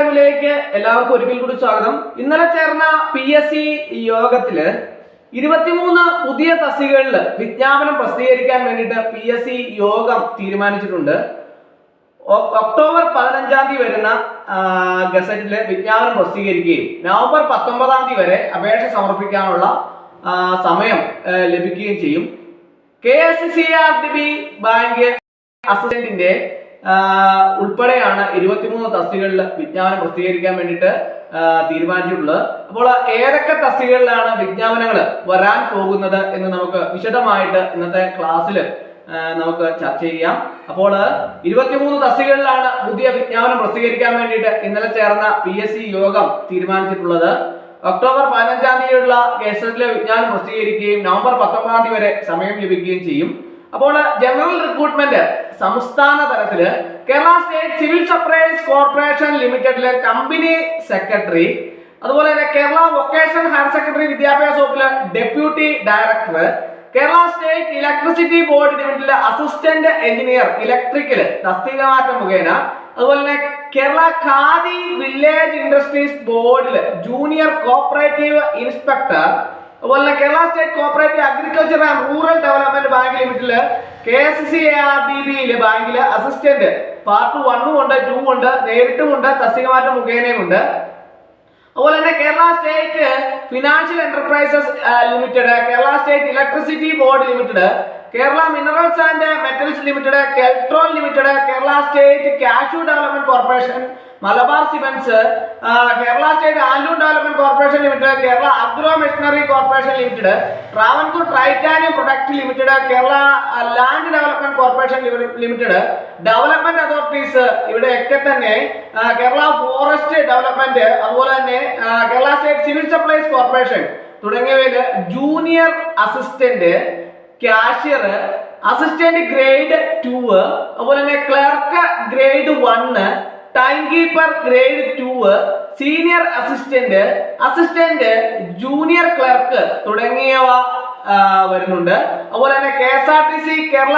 എല്ലാവർക്കും ഒരിക്കൽ കൂടി സ്വാഗതം. ഇന്നലെ ചേർന്ന PSC യോഗത്തില് 23 പുതിയ തസ്തികകളിൽ വിജ്ഞാപനം പ്രസിദ്ധീകരിക്കാൻ വേണ്ടിയിട്ട് PSC യോഗം തീരുമാനിച്ചിട്ടുണ്ട്. ഒക്ടോബർ 15 തീയതി വരുന്ന ഗസറ്റില് വിജ്ഞാപനം പ്രസിദ്ധീകരിക്കുകയും നവംബർ 19 വരെ അപേക്ഷ സമർപ്പിക്കാനുള്ള സമയം ലഭിക്കുകയും ചെയ്യും. KSCRDB ബാങ്ക് അസിസ്റ്റന്റിന്റെ ഉൾപ്പെടെയാണ് 23 തസ്തികകളിൽ വിജ്ഞാപനം പ്രസിദ്ധീകരിക്കാൻ വേണ്ടിയിട്ട് തീരുമാനിച്ചിട്ടുള്ളത്. അപ്പോൾ ഏതൊക്കെ തസ്തികകളിലാണ് വിജ്ഞാപനങ്ങൾ വരാൻ പോകുന്നത് എന്ന് നമുക്ക് വിശദമായിട്ട് ഇന്നത്തെ ക്ലാസ്സിൽ നമുക്ക് ചർച്ച ചെയ്യാം. അപ്പോൾ 23 തസ്തികകളിലാണ് പുതിയ വിജ്ഞാപനം പ്രസിദ്ധീകരിക്കാൻ വേണ്ടിയിട്ട് ഇന്നലെ ചേർന്ന PSC യോഗം തീരുമാനിച്ചിട്ടുള്ളത്. ഒക്ടോബർ 15 തീയതിയുള്ള ഗസറ്റിലെ വിജ്ഞാപനം പ്രസിദ്ധീകരിക്കുകയും നവംബർ 19 വരെ സമയം ലഭിക്കുകയും ചെയ്യും. അപ്പോൾ ജനറൽ റിക്രൂട്ട്മെന്റ് സംസ്ഥാന തലത്തില് Kerala state civil supplies corporation ലിമിറ്റഡിലെ കമ്പനി സെക്രട്ടറി, അതുപോലെ തന്നെ കേരള വൊക്കേഷണൽ ഹയർ സെക്കൻഡറി വിദ്യാഭ്യാസ വകുപ്പിലെ deputy director, Kerala state electricity board ലിമിറ്റഡിലെ അസിസ്റ്റന്റ് എഞ്ചിനീയർ ഇലക്ട്രിക്കൽ തസ്തിക മാറ്റം മുഖേന, അതുപോലെ തന്നെ കേരള ഖാദി വില്ലേജ് ഇൻഡസ്ട്രീസ് ബോർഡില് ജൂനിയർ കോപ്പറേറ്റീവ് ഇൻസ്പെക്ടർ, അതുപോലെ Kerala state cooperative agriculture and rural development bank ലിമിറ്റഡില് KSCRDB ബാങ്കില് അസിസ്റ്റന്റ് പാർട്ട് 1 ഉണ്ട്, 2 ഉണ്ട്, നേരിട്ടുമുണ്ട്, തസ്തിക മാറ്റം മുഖേനയുമുണ്ട്. അതുപോലെ തന്നെ Kerala state financial enterprises limited, Kerala state electricity board limited, Kerala minerals and metals limited, Keltron limited, Kerala state cashew development corporation, Malabar cements, Kerala state handloom development corporation limited, Kerala agro machinery corporation limited, Travancore titanium product limited, Kerala land development corporation limited, development authorities ഇവിടെയൊക്കെ തന്നെ Kerala forest development, അതുപോലെ തന്നെ Kerala state civil supplies corporation തുടങ്ങിയവയിൽ junior assistant, cashier, assistant grade 2, അതുപോലെ തന്നെ clerk grade 1, time keeper grade 2, senior assistant, assistant junior clerk തുടങ്ങിയവ വരുന്നുണ്ട്. അതുപോലെ തന്നെ KSRTC Kerala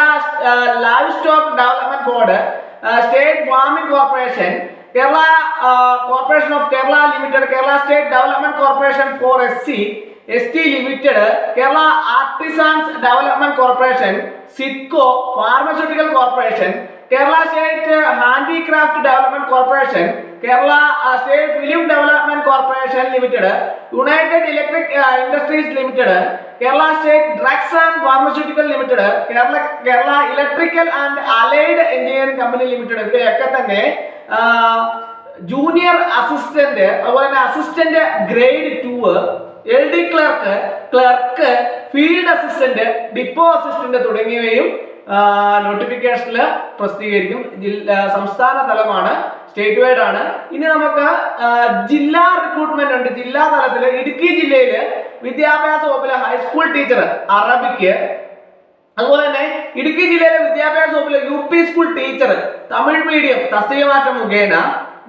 live stock development board, state farming corporation, Kerala corporation of Kerala limited, Kerala state development corporation four ST limited, Kerala artisans development corporation, SIDCO pharmaceutical corporation, Kerala state handicraft development corporation, Kerala state film development corporation limited, United electric industries limited, Kerala state drugs and pharmaceutical limited, Kerala electrical and allied engineering company limited, ഇവയൊക്കെ തന്നെ junior assistant, അതുപോലെ തന്നെ assistant grade 2, LD clerk, clerk, field assistant, depot assistant തുടങ്ങിയവയും നോട്ടിഫിക്കേഷനിൽ പ്രസിദ്ധീകരിക്കും. സംസ്ഥാന തലമാണ്, state wide ആണ്. ഇനി നമുക്ക് ജില്ലാ റിക്രൂട്ട്മെന്റ് ഉണ്ട്. ജില്ലാ തലത്തിൽ ഇടുക്കി ജില്ലയിൽ വിദ്യാഭ്യാസ വകുപ്പിലെ ഹൈസ്കൂൾ ടീച്ചർ അറബിക്ക്, അതുപോലെ തന്നെ ഇടുക്കി ജില്ലയിലെ വിദ്യാഭ്യാസ വകുപ്പിലെ UP school teacher Tamil medium തസ്തിക മാറ്റം മുഖേന,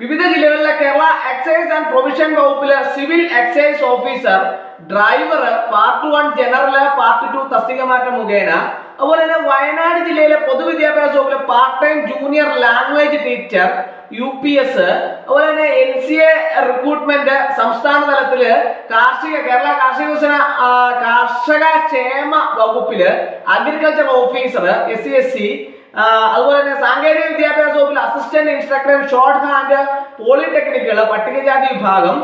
വിവിധ ജില്ലകളിലെ കേരള എക്സൈസ് ആൻഡ് പ്രൊവിഷൻ വകുപ്പിലെ civil excise officer, driver part 1 general, part 2 തസ്തിക മാറ്റം മുഖേന, അതുപോലെ തന്നെ വയനാട് ജില്ലയിലെ പൊതുവിദ്യാഭ്യാസ വകുപ്പിലെ part time junior language teacher UPS, അതുപോലെ തന്നെ NCA റിക്രൂട്ട്മെന്റ് സംസ്ഥാന തലത്തില് കേരള കാർഷിക വികസന കർഷക ക്ഷേമ വകുപ്പില് അഗ്രികൾച്ചർ ഓഫീസർ SC, അതുപോലെ തന്നെ സാങ്കേതിക വിദ്യാഭ്യാസ വകുപ്പിൽ അസിസ്റ്റന്റ് ഇൻസ്ട്രക്ടർ ഷോർട്ട് ഹാൻഡ് പോളിടെക്നിക്കുകൾ പട്ടികജാതി വിഭാഗം,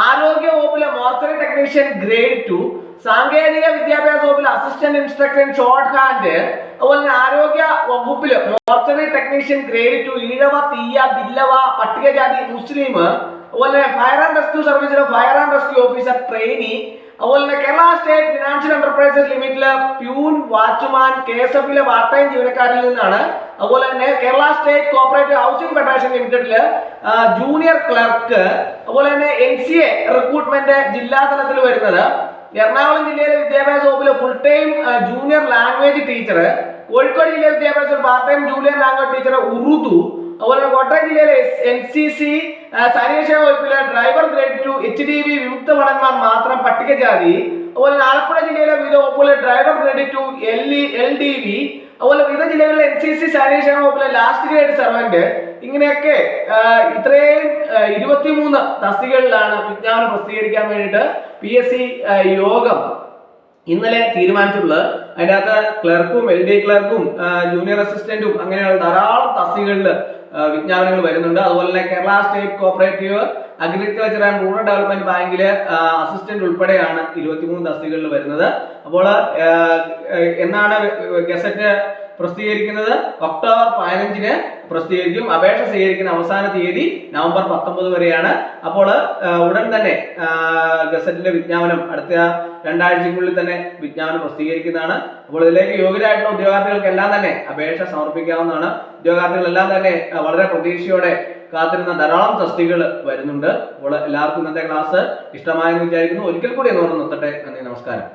ആരോഗ്യ വകുപ്പിലെ മോർച്ചറി ടെക്നീഷ്യൻ ഗ്രേഡ് 2, സാങ്കേതിക വിദ്യാഭ്യാസ വകുപ്പിൽ അസിസ്റ്റന്റ് ഇൻസ്ട്രക്ടർ ഷോർട്ട് ഹാൻഡ്, അതുപോലെ തന്നെ ആരോഗ്യ വകുപ്പില് mortuary technician grade 2, Ezhava, Thiyya, Billava, പട്ടികജാതി മുസ്ലിം, അതുപോലെ ഫയർ ആൻഡ് റെസ്ക്യൂ സർവീസിലെ fire and rescue officer trainee, അതുപോലെ തന്നെ കേരള സ്റ്റേറ്റ് ഫിനാൻഷ്യൽ എന്റർപ്രൈസസ് ലിമിറ്റഡിലെ പ്യൂൺ, വാച്ച്മാൻ, KSFലെ പാർട്ട് ടൈം ജീവനക്കാരിൽ നിന്നാണ്. അതുപോലെ തന്നെ Kerala state cooperative housing federation ലിമിറ്റഡില് ജൂനിയർ ക്ലർക്ക്, അതുപോലെ തന്നെ NCA റിക്രൂട്ട്മെന്റ് ജില്ലാ തലത്തിൽ വരുന്നത് എറണാകുളം ജില്ലയിലെ വിദ്യാഭ്യാസ വകുപ്പിലെ full time junior language teacher, Kozhikode ജില്ലയിലെ വിദ്യാഭ്യാസ part time junior language teacher Urdu, അതുപോലെ കോട്ടയം ജില്ലയിലെ NCC സാനിറ്റേഷൻ വകുപ്പിലെ ഡ്രൈവർ ഗ്രേഡ് 2 HDV വിമുക്ത ഭടന്മാർ മാത്രം പട്ടികജാതി, അതുപോലെ ആലപ്പുഴ ജില്ലയിലെ വിവിധ വകുപ്പിലെ ഡ്രൈവർ ഗ്രേഡ് 2 LDV, അതുപോലെ വിവിധ ജില്ലകളിലെ NCC സാനിറ്റേഷൻ വകുപ്പിലെ ലാസ്റ്റ് ഗ്രേഡ് സെർവന്റ്, ഇങ്ങനെയൊക്കെ ഇത്രയും 23 തസ്തികകളിലാണ് വിജ്ഞാപനം പ്രസിദ്ധീകരിക്കാൻ വേണ്ടിയിട്ട് PSC യോഗം ഇന്നലെ തീരുമാനിച്ചിട്ടുള്ളത്. അതിൻ്റെ അകത്ത് ക്ലർക്കും LD ക്ലർക്കും ജൂനിയർ അസിസ്റ്റന്റും അങ്ങനെയുള്ള ധാരാളം തസ്തികകളിൽ വിജ്ഞാപനങ്ങൾ വരുന്നുണ്ട്. അതുപോലെ തന്നെ Kerala state cooperative agriculture and rural development ബാങ്കിലെ അസിസ്റ്റന്റ് ഉൾപ്പെടെയാണ് 23 തസ്തികകളിൽ വരുന്നത്. അപ്പോൾ എന്നാണ് ഗസറ്റ് പ്രസിദ്ധീകരിക്കുന്നത്? ഒക്ടോബർ 15-ന് പ്രസിദ്ധീകരിക്കും. അപേക്ഷ സ്വീകരിക്കുന്ന അവസാന തീയതി നവംബർ 19 വരെയാണ്. അപ്പോൾ ഉടൻ തന്നെ ഗസറ്റിലെ വിജ്ഞാപനം അടുത്ത 2 ആഴ്ചയ്ക്കുള്ളിൽ തന്നെ വിജ്ഞാപനം പ്രസിദ്ധീകരിക്കുന്നതാണ്. അപ്പോൾ ഇതിലേക്ക് യോഗ്യരായിട്ടുള്ള ഉദ്യോഗാർത്ഥികൾക്കെല്ലാം തന്നെ അപേക്ഷ സമർപ്പിക്കാവുന്നതാണ്. ഉദ്യോഗാർത്ഥികളെല്ലാം തന്നെ വളരെ പ്രതീക്ഷയോടെ കാത്തിരുന്ന ധാരാളം തസ്തികകൾ വരുന്നുണ്ട്. അപ്പോൾ എല്ലാവർക്കും ഇന്നത്തെ ക്ലാസ് ഇഷ്ടമായെന്ന് വിചാരിക്കുന്നു. ഒരിക്കൽ കൂടി എന്ന് പറഞ്ഞു നിർത്തട്ടെ. നന്ദി, നമസ്കാരം.